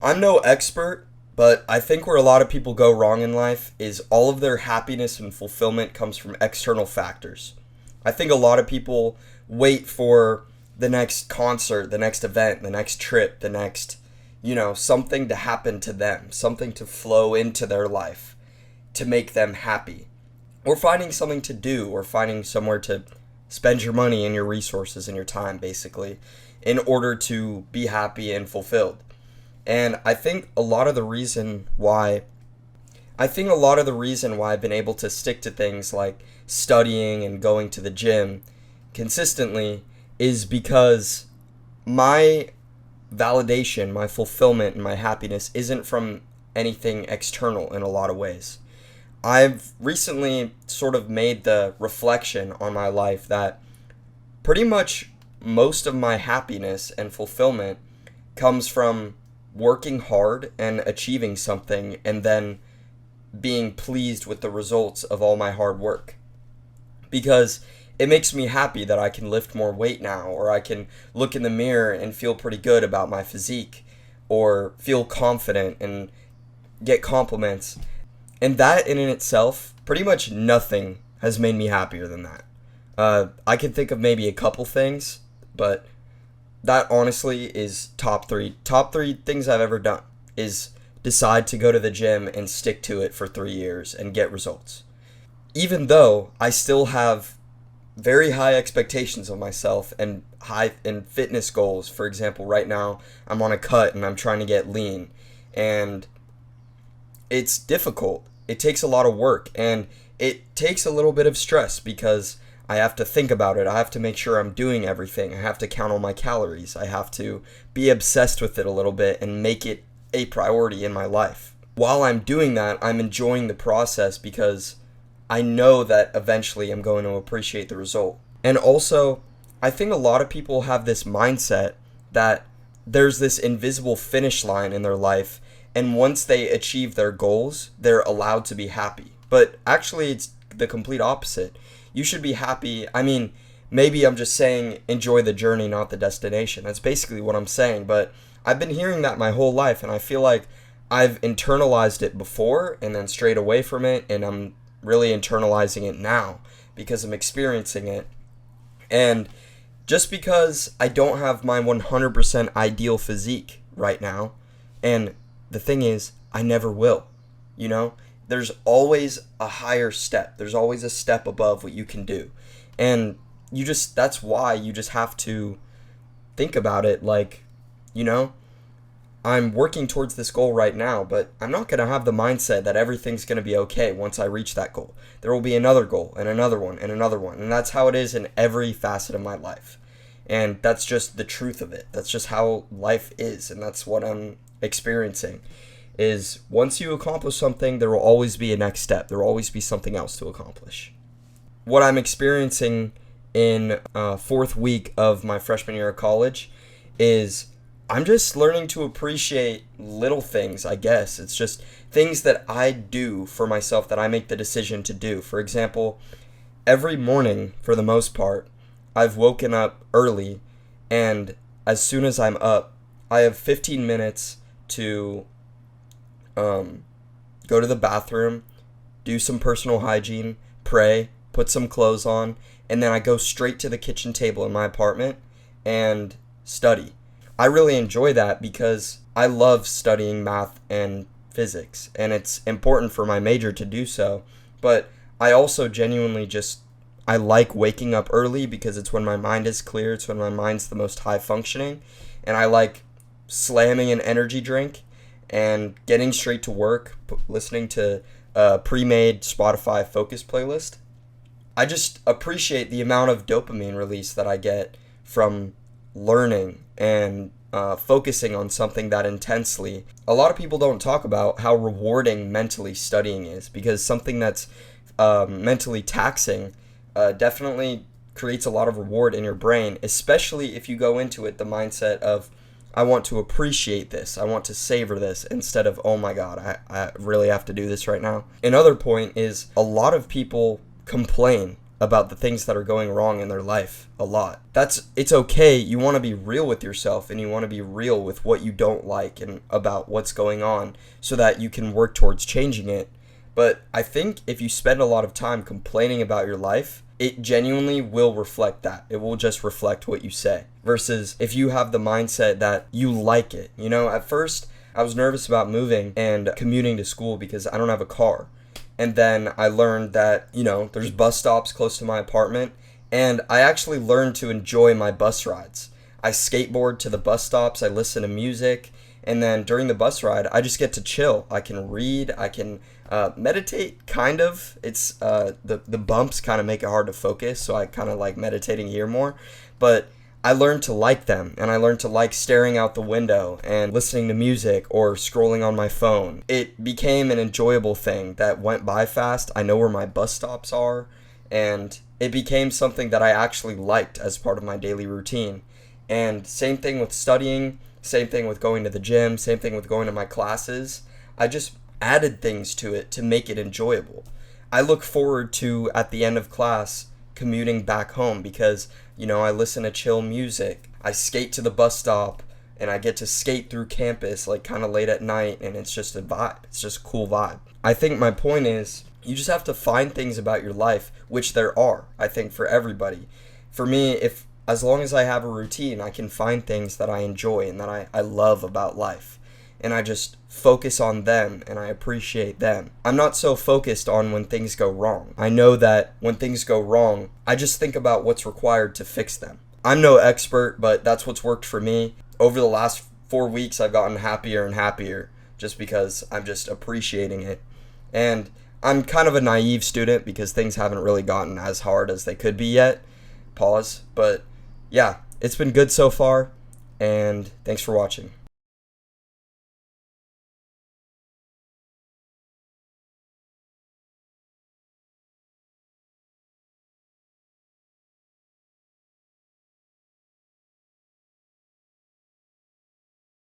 I'm no expert, but I think where a lot of people go wrong in life is all of their happiness and fulfillment comes from external factors. I think a lot of people wait for the next concert, the next event, the next trip, the next, something to happen to them, something to flow into their life to make them happy. Or finding something to do, or finding somewhere to spend your money and your resources and your time, basically, in order to be happy and fulfilled. And I think a lot of the reason why I've been able to stick to things like studying and going to the gym consistently is because my validation, my fulfillment, and my happiness isn't from anything external in a lot of ways. I've recently sort of made the reflection on my life that pretty much most of my happiness and fulfillment comes from working hard and achieving something and then being pleased with the results of all my hard work. Because it makes me happy that I can lift more weight now, or I can look in the mirror and feel pretty good about my physique, or feel confident and get compliments. And that in itself, pretty much nothing has made me happier than that. I can think of maybe a couple things, but that honestly is top three. Top three things I've ever done is decide to go to the gym and stick to it for 3 years and get results. Even though I still have very high expectations of myself and high and fitness goals. For example, right now I'm on a cut and I'm trying to get lean, and it's difficult. It takes a lot of work and it takes a little bit of stress because I have to think about it. I have to make sure I'm doing everything. I have to count all my calories. I have to be obsessed with it a little bit and make it a priority in my life. While I'm doing that, I'm enjoying the process because I know that eventually I'm going to appreciate the result. And also, I think a lot of people have this mindset that there's this invisible finish line in their life, and once they achieve their goals, they're allowed to be happy. But actually, it's the complete opposite. You should be happy. I mean, maybe I'm just saying enjoy the journey, not the destination. That's basically what I'm saying, but I've been hearing that my whole life, and I feel like I've internalized it before and then strayed away from it, and I'm really internalizing it now because I'm experiencing it. And just because I don't have my 100% ideal physique right now, and the thing is, I never will, you know? There's always a higher step. There's always a step above what you can do. And that's why you just have to think about it like, you know, I'm working towards this goal right now, but I'm not going to have the mindset that everything's going to be okay once I reach that goal. There will be another goal and another one and another one. And that's how it is in every facet of my life. And that's just the truth of it. That's just how life is. And that's what I'm experiencing is once you accomplish something, there will always be a next step. There will always be something else to accomplish. What I'm experiencing in fourth week of my freshman year of college is I'm just learning to appreciate little things, I guess. It's just things that I do for myself that I make the decision to do. For example, every morning, for the most part, I've woken up early, and as soon as I'm up, I have 15 minutes to go to the bathroom, do some personal hygiene, pray, put some clothes on, and then I go straight to the kitchen table in my apartment and study. I really enjoy that because I love studying math and physics, and it's important for my major to do so. But I also genuinely I like waking up early because it's when my mind is clear, it's when my mind's the most high functioning, and I like slamming an energy drink and getting straight to work, listening to a pre-made Spotify focus playlist. I just appreciate the amount of dopamine release that I get from learning and focusing on something that intensely. A lot of people don't talk about how rewarding mentally studying is because something that's mentally taxing definitely creates a lot of reward in your brain, especially if you go into it the mindset of I want to appreciate this, I want to savor this, instead of, oh my god, I really have to do this right now. Another point is a lot of people complain about the things that are going wrong in their life a lot. It's okay. You want to be real with yourself, and you want to be real with what you don't like and about what's going on so that you can work towards changing it. But I think if you spend a lot of time complaining about your life, it genuinely will reflect that. It will just reflect what you say. Versus if you have the mindset that you like it. You know, at first I was nervous about moving and commuting to school because I don't have a car. And then I learned that, you know, there's bus stops close to my apartment. And I actually learned to enjoy my bus rides. I skateboard to the bus stops, I listen to music, and then during the bus ride, I just get to chill. I can read, I can meditate, kind of. It's the bumps kind of make it hard to focus, so I kind of like meditating here more. But I learned to like them, and I learned to like staring out the window and listening to music or scrolling on my phone. It became an enjoyable thing that went by fast. I know where my bus stops are, and it became something that I actually liked as part of my daily routine. And same thing with studying, same thing with going to the gym, same thing with going to my classes. I just added things to it to make it enjoyable. I look forward to, at the end of class, commuting back home because, you know, I listen to chill music. I skate to the bus stop and I get to skate through campus like kind of late at night, and it's just a vibe. It's just a cool vibe. I think my point is you just have to find things about your life, which there are, I think, for everybody. For me, as long as I have a routine, I can find things that I enjoy and that I love about life. And I just focus on them and I appreciate them. I'm not so focused on when things go wrong. I know that when things go wrong, I just think about what's required to fix them. I'm no expert, but that's what's worked for me. Over the last 4 weeks, I've gotten happier and happier just because I'm just appreciating it. And I'm kind of a naive student because things haven't really gotten as hard as they could be yet. Pause. But yeah, it's been good so far, and thanks for watching.